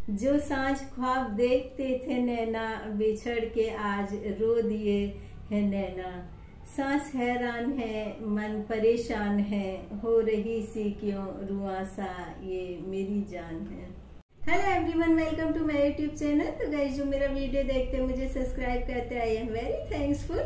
जो सांझ ख्वाब देखते थे नैना, बिछड़ के आज रो दिए है नैना। सांस हैरान है, मन परेशान है, हो रही सी क्यों रुआं सा ये मेरी जान है। Hello everyone, welcome to my YouTube channel. तो गाइस, जो मेरा वीडियो देखते हैं, मुझे सब्सक्राइब करते हैं, आई एम वेरी थैंक्सफुल।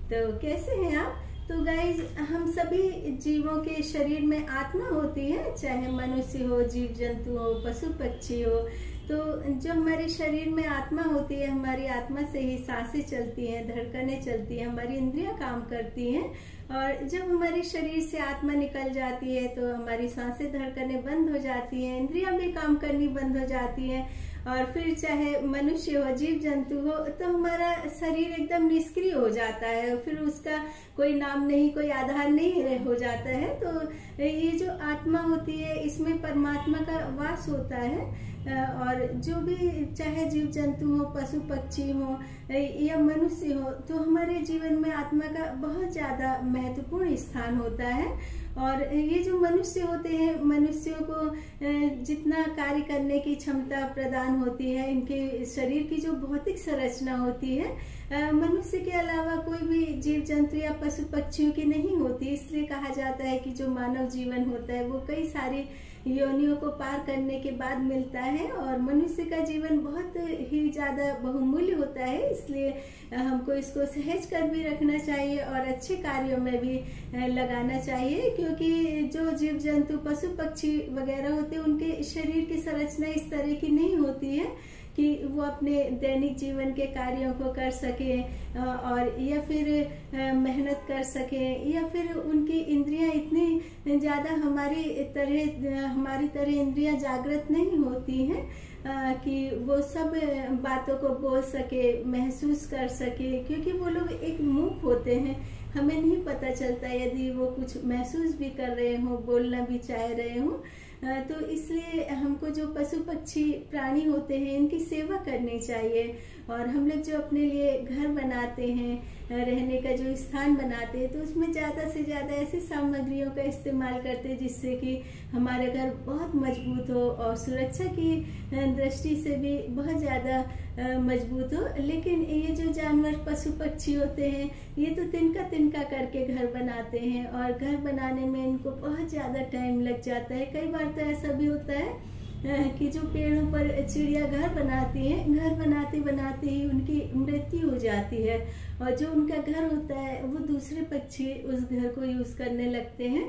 तो कैसे हैं आप? तो गाइज, हम सभी जीवों के शरीर में आत्मा होती है, चाहे मनुष्य हो, जीव जंतु हो, पशु पक्षी हो। तो जो हमारे शरीर में आत्मा होती है, हमारी आत्मा से ही सांसें चलती हैं, धड़कनें चलती हैं, हमारी इंद्रियां काम करती हैं। और जब हमारे शरीर से आत्मा निकल जाती है तो हमारी सांसें धड़कनें बंद हो जाती हैं, इंद्रियां भी काम करनी बंद हो जाती हैं। और फिर चाहे मनुष्य हो, जीव जंतु हो, तो हमारा शरीर एकदम निष्क्रिय हो जाता है, फिर उसका कोई नाम नहीं, कोई आधार नहीं हो जाता है। तो ये जो आत्मा होती है, इसमें परमात्मा का वास होता है। और जो भी चाहे जीव जंतु हो, पशु पक्षी हो या मनुष्य हो, तो हमारे जीवन में आत्मा का बहुत ज्यादा महत्वपूर्ण स्थान होता है। और ये जो मनुष्य होते हैं, मनुष्यों को जितना कार्य करने की क्षमता प्रदान होती है, इनके शरीर की जो भौतिक संरचना होती है, मनुष्य के अलावा कोई भी जीव जंतु या पशु पक्षियों की नहीं होती। इसलिए कहा जाता है कि जो मानव जीवन होता है वो कई सारी योनियों को पार करने के बाद मिलता है। और मनुष्य का जीवन बहुत ही ज्यादा बहुमूल्य होता है, इसलिए हमको इसको सहज कर भी रखना चाहिए और अच्छे कार्यों में भी लगाना चाहिए। क्योंकि जो जीव जंतु, पशु पक्षी वगैरह होते हैं, उनके शरीर की संरचना इस तरह की नहीं होती है कि वो अपने दैनिक जीवन के कार्यों को कर सके और या फिर मेहनत कर सके, या फिर उनकी इंद्रियां इतनी ज्यादा हमारी तरह इंद्रियां जागृत नहीं होती हैं कि वो सब बातों को बोल सके, महसूस कर सके। क्योंकि वो लोग एक मूक होते हैं, हमें नहीं पता चलता यदि वो कुछ महसूस भी कर रहे हो, बोलना भी चाह रहे हो। तो इसलिए हमको जो पशु पक्षी प्राणी होते हैं, इनकी सेवा करनी चाहिए। और हम लोग जो अपने लिए घर बनाते हैं, रहने का जो स्थान बनाते हैं, तो उसमें ज्यादा से ज्यादा ऐसी सामग्रियों का इस्तेमाल करते हैं जिससे कि हमारा घर बहुत मजबूत हो और सुरक्षा की दृष्टि से भी बहुत ज्यादा मजबूत हो। लेकिन ये जो जानवर, पशु पक्षी होते हैं, ये तो तिनका तिनका करके घर बनाते हैं, और घर बनाने में इनको बहुत ज्यादा टाइम लग जाता है। कई बार तो ऐसा भी होता है कि जो पेड़ों पर चिड़िया घर बनाती हैं, घर बनाते बनाते ही उनकी मृत्यु हो जाती है, और जो उनका घर होता है वो दूसरे पक्षी उस घर को यूज करने लगते हैं।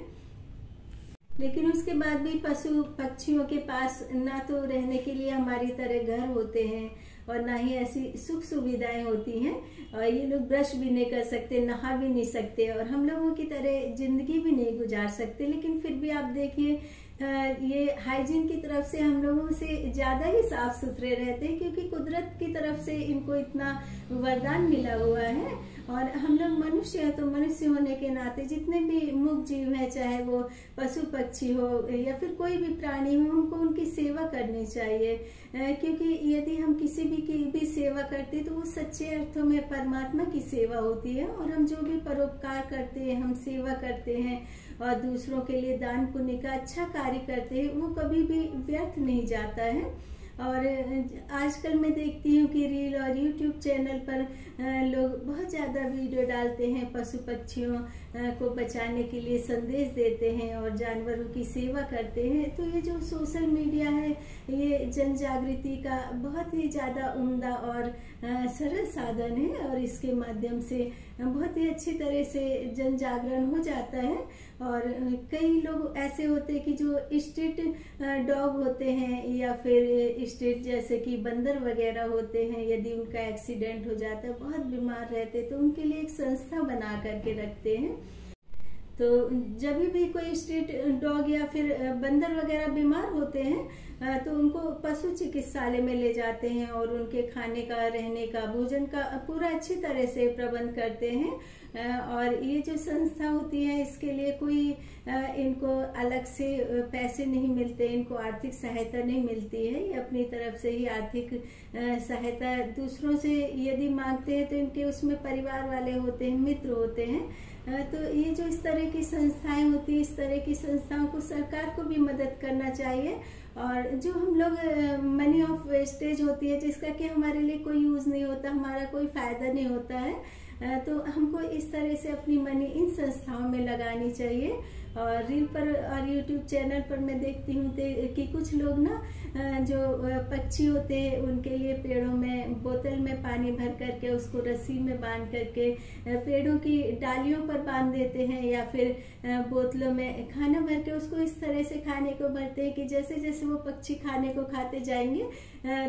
लेकिन उसके बाद भी पशु पक्षियों के पास ना तो रहने के लिए हमारी तरह घर होते हैं और ना ही ऐसी सुख सुविधाएं होती हैं। और ये लोग ब्रश भी नहीं कर सकते, नहा भी नहीं सकते, और हम लोगों की तरह जिंदगी भी नहीं गुजार सकते। लेकिन फिर भी आप देखिए, ये हाइजीन की तरफ से हम लोगों से ज्यादा ही साफ सुथरे रहते हैं, क्योंकि कुदरत की तरफ से इनको इतना वरदान मिला हुआ है। और हम लोग मनुष्य हैं, तो मनुष्य होने के नाते जितने भी मूक जीव हैं, चाहे वो पशु पक्षी हो या फिर कोई भी प्राणी हो, हमको उनकी सेवा करनी चाहिए। क्योंकि यदि हम किसी की भी सेवा करते हैं तो वो सच्चे अर्थों में परमात्मा की सेवा होती है। और हम जो भी परोपकार करते हैं, हम सेवा करते हैं और दूसरों के लिए दान पुण्य का अच्छा कार्य करते हैं, वो कभी भी व्यर्थ नहीं जाता है। और आजकल मैं देखती हूँ कि रील और यूट्यूब चैनल पर लोग बहुत ज्यादा वीडियो डालते हैं, पशु पक्षियों को बचाने के लिए संदेश देते हैं और जानवरों की सेवा करते हैं। तो ये जो सोशल मीडिया है, ये जन जागृति का बहुत ही ज्यादा उम्दा और सरल साधन है, और इसके माध्यम से बहुत ही अच्छी तरह से जन जागरण हो जाता है। और कई लोग ऐसे होते हैं कि जो स्ट्रीट डॉग होते हैं या फिर स्ट्रीट जैसे कि बंदर वगैरह होते हैं, यदि उनका एक्सीडेंट हो जाता है, बहुत बीमार रहते हैं, तो उनके लिए एक संस्था बना करके रखते हैं। तो जब भी कोई स्ट्रीट डॉग या फिर बंदर वगैरह बीमार होते हैं, तो उनको पशु चिकित्सालय में ले जाते हैं और उनके खाने का, रहने का, भोजन का पूरा अच्छी तरह से प्रबंध करते हैं। और ये जो संस्था होती है, इसके लिए कोई इनको अलग से पैसे नहीं मिलते, इनको आर्थिक सहायता नहीं मिलती है। ये अपनी तरफ से ही आर्थिक सहायता दूसरों से यदि मांगते हैं तो इनके उसमें परिवार वाले होते हैं, मित्र होते हैं। तो ये जो इस तरह की संस्थाएं होती है, इस तरह की संस्थाओं को सरकार को भी मदद करना चाहिए और जो हम लोग मनी ऑफ वेस्टेज होती है जिसका कि हमारे लिए कोई यूज नहीं होता, हमारा कोई फायदा नहीं होता है, तो हमको इस तरह से अपनी मनी इन संस्थाओं में लगानी चाहिए। और रील पर और यूट्यूब चैनल पर मैं देखती हूँ कि कुछ लोग ना जो पक्षी होते हैं उनके लिए पेड़ों में बोतल में पानी भर करके उसको रस्सी में बांध करके पेड़ों की डालियों पर बांध देते हैं, या फिर बोतलों में खाना भर के उसको इस तरह से खाने को भरते हैं कि जैसे जैसे वो पक्षी खाने को खाते जाएंगे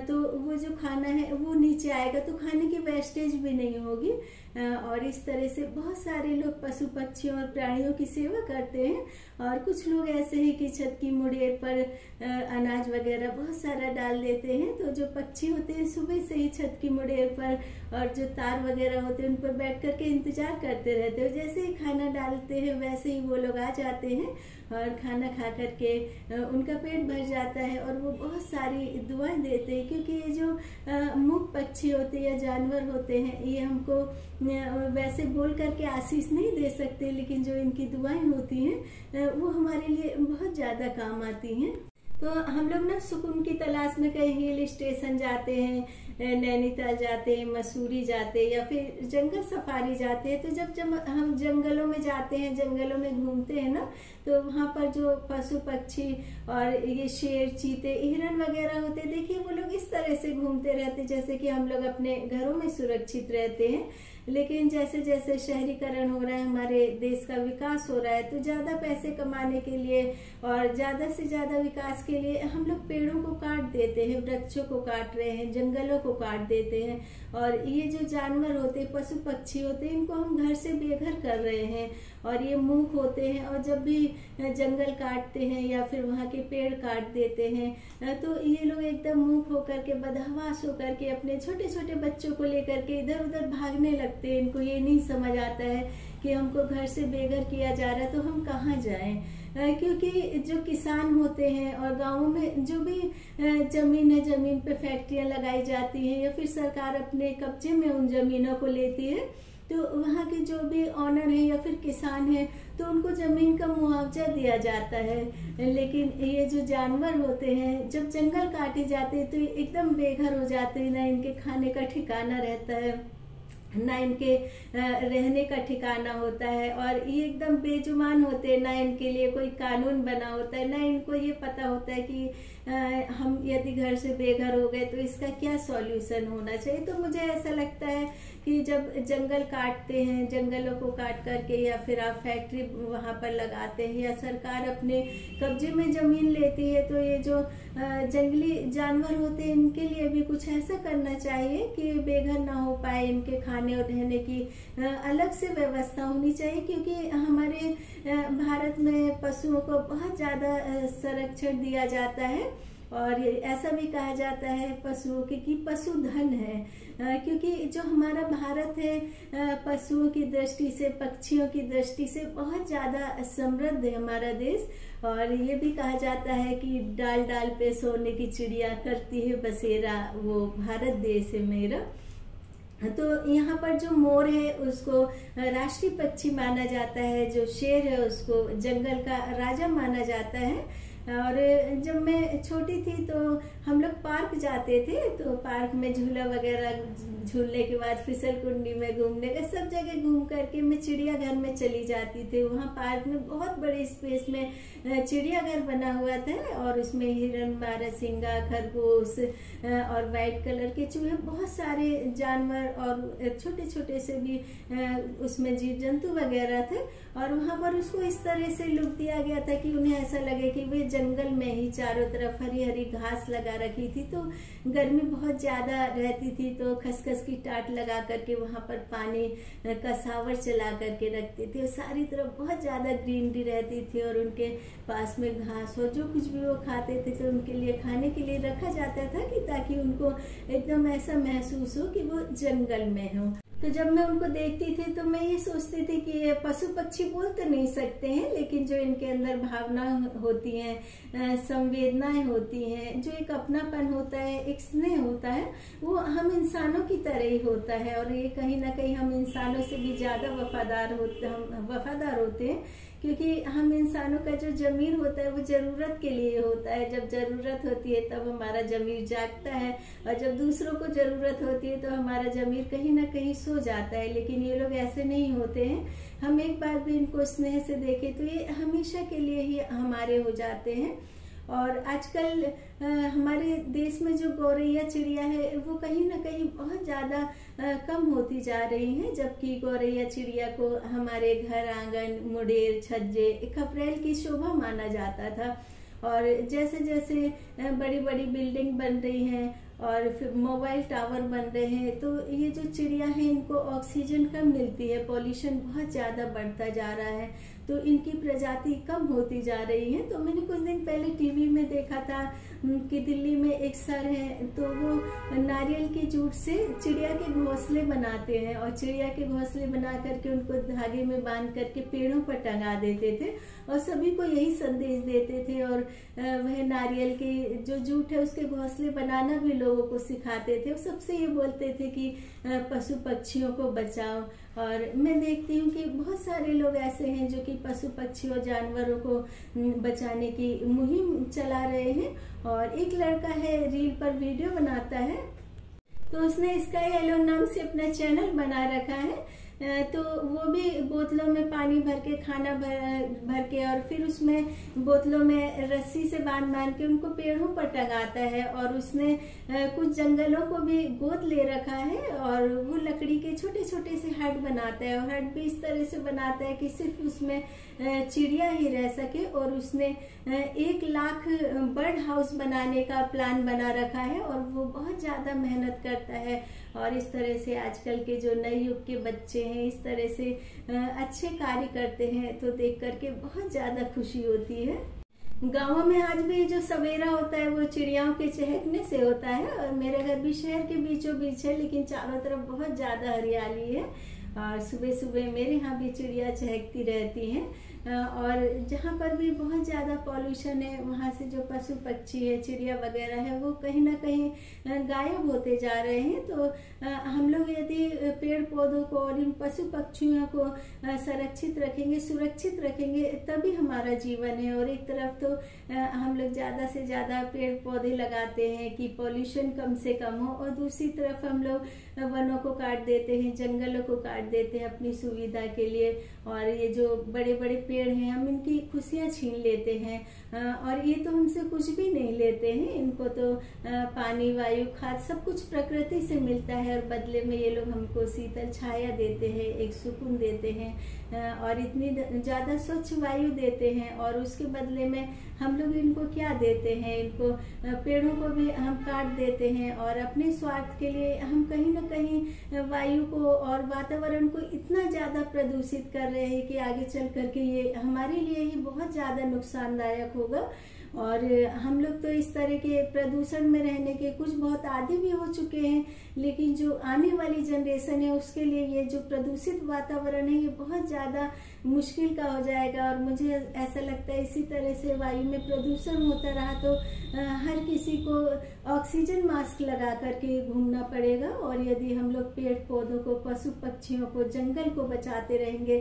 तो वो जो खाना है वो नीचे आएगा, तो खाने की वेस्टेज भी नहीं होगी। और इस तरह से बहुत सारे लोग पशु पक्षियों और प्राणियों की सेवा करते हैं। और कुछ लोग ऐसे हैं कि छत की मुड़ेर पर अनाज वगैरह बहुत सारा डाल देते हैं, तो जो पक्षी होते हैं सुबह से ही छत की मुड़ेर पर और जो तार वगैरह होते हैं उन पर बैठ करके इंतजार करते रहते हैं। जैसे ही खाना डालते हैं वैसे ही वो लोग आ जाते हैं और खाना खा करके उनका पेट भर जाता है और वो बहुत सारी दुआएं देते हैं। क्योंकि ये जो मूक पक्षी होते हैं या जानवर होते हैं ये हमको वैसे बोल करके आशीष नहीं दे सकते, लेकिन जो इनकी दुआएं होती हैं वो हमारे लिए बहुत ज्यादा काम आती हैं। तो हम लोग ना सुकून की तलाश में कहीं हिल स्टेशन जाते हैं, नैनीताल जाते हैं, मसूरी जाते हैं, या फिर जंगल सफारी जाते हैं। तो जब हम जंगलों में जाते हैं, जंगलों में घूमते हैं ना, तो वहाँ पर जो पशु पक्षी और ये शेर, चीते, हिरन वगैरह होते हैं, देखिए वो लोग इस तरह से घूमते रहते हैं जैसे कि हम लोग अपने घरों में सुरक्षित रहते हैं। लेकिन जैसे जैसे शहरीकरण हो रहा है, हमारे देश का विकास हो रहा है, तो ज्यादा पैसे कमाने के लिए और ज्यादा से ज्यादा विकास के लिए हम लोग पेड़ों को काट देते हैं, वृक्षों को काट रहे हैं, जंगलों को काट देते हैं। और ये जो जानवर होते हैं, पशु पक्षी होते हैं, इनको हम घर से बेघर कर रहे हैं और ये मूक होते हैं। और जब भी जंगल काटते हैं या फिर वहाँ के पेड़ काट देते हैं तो ये लोग एकदम मूक होकर के, बदहवास होकर के अपने छोटे छोटे बच्चों को लेकर के इधर उधर भागने लगते हैं। इनको ये नहीं समझ आता है कि हमको घर से बेघर किया जा रहा है तो हम कहाँ जाएं। क्योंकि जो किसान होते हैं और गांवों में जो भी जमीन है, जमीन पे फैक्ट्रियां लगाई जाती हैं या फिर सरकार अपने कब्जे में उन जमीनों को लेती है, तो वहाँ के जो भी ऑनर है या फिर किसान है तो उनको जमीन का मुआवजा दिया जाता है। लेकिन ये जो जानवर होते हैं जब जंगल काटे जाते हैं तो एकदम बेघर हो जाते हैं, ना इनके खाने का ठिकाना रहता है, ना इनके रहने का ठिकाना होता है, और ये एकदम बेजुबान होते हैं, ना इनके लिए कोई कानून बना होता है, ना इनको ये पता होता है कि हम यदि घर से बेघर हो गए तो इसका क्या सॉल्यूशन होना चाहिए। तो मुझे ऐसा लगता है कि जब जंगल काटते हैं, जंगलों को काट करके या फिर आप फैक्ट्री वहां पर लगाते हैं या सरकार अपने कब्जे में जमीन लेती है, तो ये जो जंगली जानवर होते हैं इनके लिए भी कुछ ऐसा करना चाहिए कि बेघर ना हो पाए, इनके खाने और रहने की अलग से व्यवस्था होनी चाहिए। क्योंकि हमारे भारत में पशुओं को बहुत ज्यादा संरक्षण दिया जाता है और ऐसा भी कहा जाता है पशुओं के कि पशुधन है। क्योंकि जो हमारा भारत है पशुओं की दृष्टि से, पक्षियों की दृष्टि से बहुत ज्यादा समृद्ध है हमारा देश। और ये भी कहा जाता है कि डाल डाल पे सोने की चिड़िया करती है बसेरा, वो भारत देश है मेरा। तो यहाँ पर जो मोर है उसको राष्ट्रीय पक्षी माना जाता है, जो शेर है उसको जंगल का राजा माना जाता है। और जब मैं छोटी थी तो हम लोग पार्क जाते थे, तो पार्क में झूला वगैरह झूलने के बाद फिसल कुंडी में घूमने का, सब जगह घूम करके मैं चिड़ियाघर में चली जाती थी। वहाँ पार्क में बहुत बड़े स्पेस में चिड़ियाघर बना हुआ था और उसमें हिरन, बारहसिंगा, खरगोश और वाइट कलर के चूहे, बहुत सारे जानवर और छोटे छोटे से भी उसमें जीव जंतु वगैरह थे। और वहाँ पर उसको इस तरह से लुक दिया गया था कि उन्हें ऐसा लगे कि वे जंगल में ही चारों तरफ हरी हरी घास लगा रखी थी। तो गर्मी बहुत ज्यादा रहती थी तो खसखस की टाट लगा करके वहां पर पानी का सावर चला करके रखते थे और सारी तरफ बहुत ज्यादा ग्रीनरी रहती थी और उनके पास में घास हो, जो कुछ भी वो खाते थे तो उनके लिए खाने के लिए रखा जाता था कि ताकि उनको एकदम ऐसा महसूस हो कि वो जंगल में हो। तो जब मैं उनको देखती थी तो मैं ये सोचती थी कि ये पशु पक्षी बोल तो नहीं सकते हैं, लेकिन जो इनके अंदर भावना होती है, संवेदनाएं होती हैं, जो एक अपनापन होता है, एक स्नेह होता है, वो हम इंसानों की तरह ही होता है। और ये कहीं ना कहीं हम इंसानों से भी ज्यादा वफादार होते हैं। क्योंकि हम इंसानों का जो जमीर होता है वो जरूरत के लिए होता है। जब जरूरत होती है तब हमारा जमीर जागता है, और जब दूसरों को जरूरत होती है तो हमारा जमीर कहीं ना कहीं सो जाता है। लेकिन ये लोग ऐसे नहीं होते हैं। हम एक बार भी इनको स्नेह से देखें तो ये हमेशा के लिए ही हमारे हो जाते हैं। और आजकल हमारे देश में जो गौरैया चिड़िया है वो कहीं ना कहीं बहुत ज्यादा कम होती जा रही हैं, जबकि गौरैया चिड़िया को हमारे घर आंगन, मुडेर, छज्जे, खपरेल की शोभा माना जाता था। और जैसे जैसे बड़ी बड़ी बिल्डिंग बन रही हैं और फिर मोबाइल टावर बन रहे हैं, तो ये जो चिड़िया है इनको ऑक्सीजन कम मिलती है, पॉल्यूशन बहुत ज्यादा बढ़ता जा रहा है, तो इनकी प्रजाति कम होती जा रही है। तो मैंने कुछ दिन पहले टीवी में देखा था कि दिल्ली में एक सर है, तो वो नारियल की जूट से चिड़िया के घोंसले बनाते हैं, और चिड़िया के घोंसले बना करके उनको धागे में बांध करके पेड़ों पर टंगा देते थे और सभी को यही संदेश देते थे। और वह नारियल की जो जूट है उसके घोंसले बनाना भी लोगों को सिखाते थे। सबसे ये बोलते थे कि पशु पक्षियों को बचाओ। और मैं देखती हूँ कि बहुत सारे लोग ऐसे हैं जो कि पशु पक्षियों जानवरों को बचाने की मुहिम चला रहे हैं। और एक लड़का है रील पर वीडियो बनाता है, तो उसने स्काई येलो नाम से अपना चैनल बना रखा है। तो वो भी बोतलों में पानी भर के, खाना भर के, और फिर उसमें बोतलों में रस्सी से बांध के उनको पेड़ों पर टंगाता है। और उसने कुछ जंगलों को भी गोद ले रखा है, और वो लकड़ी के छोटे छोटे से हट बनाता है, और हट भी इस तरह से बनाता है कि सिर्फ उसमें चिड़िया ही रह सके। और उसने 1 लाख बर्ड हाउस बनाने का प्लान बना रखा है, और वो बहुत ज्यादा मेहनत करता है। और इस तरह से आजकल के जो नए युग के बच्चे हैं इस तरह से अच्छे कार्य करते हैं, तो देख करके बहुत ज्यादा खुशी होती है। गाँवों में आज भी जो सवेरा होता है वो चिड़ियाओं के चहकने से होता है। और मेरे घर भी शहर के बीचों बीच है, लेकिन चारों तरफ बहुत ज्यादा हरियाली है, और सुबह सुबह मेरे यहाँ भी चिड़िया चहकती रहती हैं। और जहाँ पर भी बहुत ज़्यादा पॉल्यूशन है वहाँ से जो पशु पक्षी है, चिड़िया वगैरह है, वो कहीं ना कहीं गायब होते जा रहे हैं। तो हम लोग यदि पेड़ पौधों को और इन पशु पक्षियों को संरक्षित रखेंगे, सुरक्षित रखेंगे, तभी हमारा जीवन है। और एक तरफ तो हम लोग ज़्यादा से ज़्यादा पेड़ पौधे लगाते हैं कि पॉल्यूशन कम से कम हो, और दूसरी तरफ हम लोग वनों को काट देते हैं, जंगलों को काट देते हैं अपनी सुविधा के लिए। और ये जो बड़े बड़े पेड़ हैं हम इनकी खुशियां छीन लेते हैं, और ये तो हमसे कुछ भी नहीं लेते हैं। इनको तो पानी, वायु, खाद सब कुछ प्रकृति से मिलता है, और बदले में ये लोग हमको शीतल छाया देते हैं, एक सुकून देते हैं, और इतनी ज्यादा स्वच्छ वायु देते हैं। और उसके बदले में हम लोग इनको क्या देते हैं? इनको पेड़ों को भी हम काट देते हैं, और अपने स्वार्थ के लिए हम कहीं ना कहीं वायु को और वातावरण को इतना ज्यादा प्रदूषित कर रहे हैं कि आगे चल करके ये हमारे लिए ही बहुत ज्यादा नुकसानदायक होगा। और हम लोग तो इस तरह के प्रदूषण में रहने के कुछ बहुत आदी भी हो चुके हैं, लेकिन जो आने वाली जनरेशन है उसके लिए ये जो प्रदूषित वातावरण है ये बहुत ज्यादा मुश्किल का हो जाएगा। और मुझे ऐसा लगता है इसी तरह से वायु में प्रदूषण होता रहा तो हर किसी को ऑक्सीजन मास्क लगा करके घूमना पड़ेगा। और यदि हम लोग पेड़ पौधों को, पशु पक्षियों को, जंगल को बचाते रहेंगे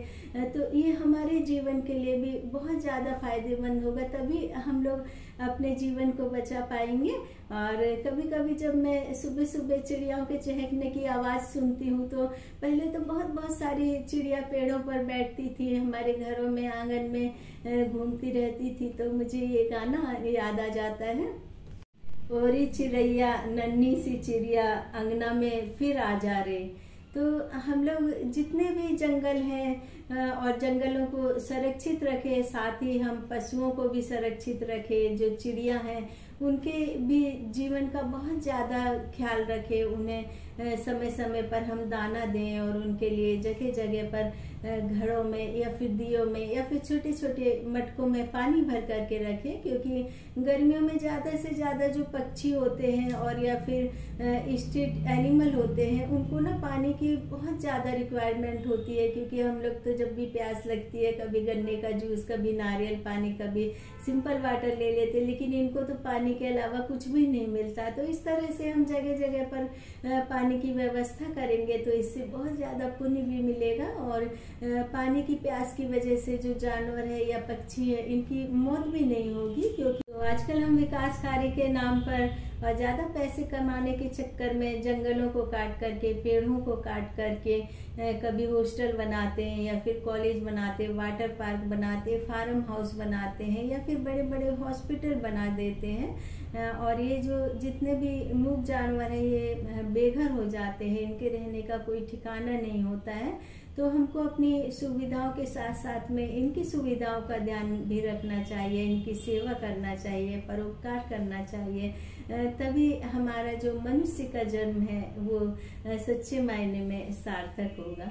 तो ये हमारे जीवन के लिए भी बहुत ज्यादा फायदेमंद होगा, तभी हम लोग अपने जीवन को बचा पाएंगे। और कभी कभी जब मैं सुबह सुबह चिड़ियाओं के चहकने की आवाज सुनती हूँ तो पहले तो बहुत सारी चिड़िया पेड़ों पर बैठती थी, हमारे घरों में, आंगन में घूमती रहती थी, तो मुझे ये गाना याद आ जाता है। ओरी चिड़ैया नन्ही सी चिड़िया अंगना में फिर आ जा रे। तो हम लोग जितने भी जंगल हैं और जंगलों को संरक्षित रखें, साथ ही हम पशुओं को भी संरक्षित रखें। जो चिड़िया हैं उनके भी जीवन का बहुत ज़्यादा ख्याल रखें, उन्हें समय समय पर हम दाना दें, और उनके लिए जगह जगह पर घड़ों में या फिर दियों में या फिर छोटे छोटे मटकों में पानी भर करके रखें। क्योंकि गर्मियों में ज़्यादा से ज़्यादा जो पक्षी होते हैं और या फिर स्ट्रीट एनिमल होते हैं उनको ना पानी की बहुत ज़्यादा रिक्वायरमेंट होती है। क्योंकि हम लोग तो जब भी प्यास लगती है, कभी गन्ने का जूस, कभी नारियल पानी, कभी सिंपल वाटर ले लेते, लेकिन इनको तो पानी के अलावा कुछ भी नहीं मिलता। तो इस तरह से हम जगह जगह पर पानी की व्यवस्था करेंगे तो इससे बहुत ज्यादा पुण्य भी मिलेगा, और पानी की प्यास की वजह से जो जानवर है या पक्षी है इनकी मौत भी नहीं होगी। क्योंकि तो आजकल हम विकास कार्य के नाम पर ज्यादा पैसे कमाने के चक्कर में जंगलों को काट करके, पेड़ों को काट करके कभी हॉस्टल बनाते हैं या फिर कॉलेज बनाते हैं, वाटर पार्क बनाते हैं, फार्म हाउस बनाते हैं या फिर बड़े बड़े हॉस्पिटल बना देते हैं, और ये जो जितने भी मूक जानवर हैं ये बेघर हो जाते हैं, इनके रहने का कोई ठिकाना नहीं होता है। तो हमको अपनी सुविधाओं के साथ साथ में इनकी सुविधाओं का ध्यान भी रखना चाहिए, इनकी सेवा करना चाहिए, परोपकार करना चाहिए, तभी हमारा जो मनुष्य का जन्म है वो सच्चे मायने में सार्थक होगा।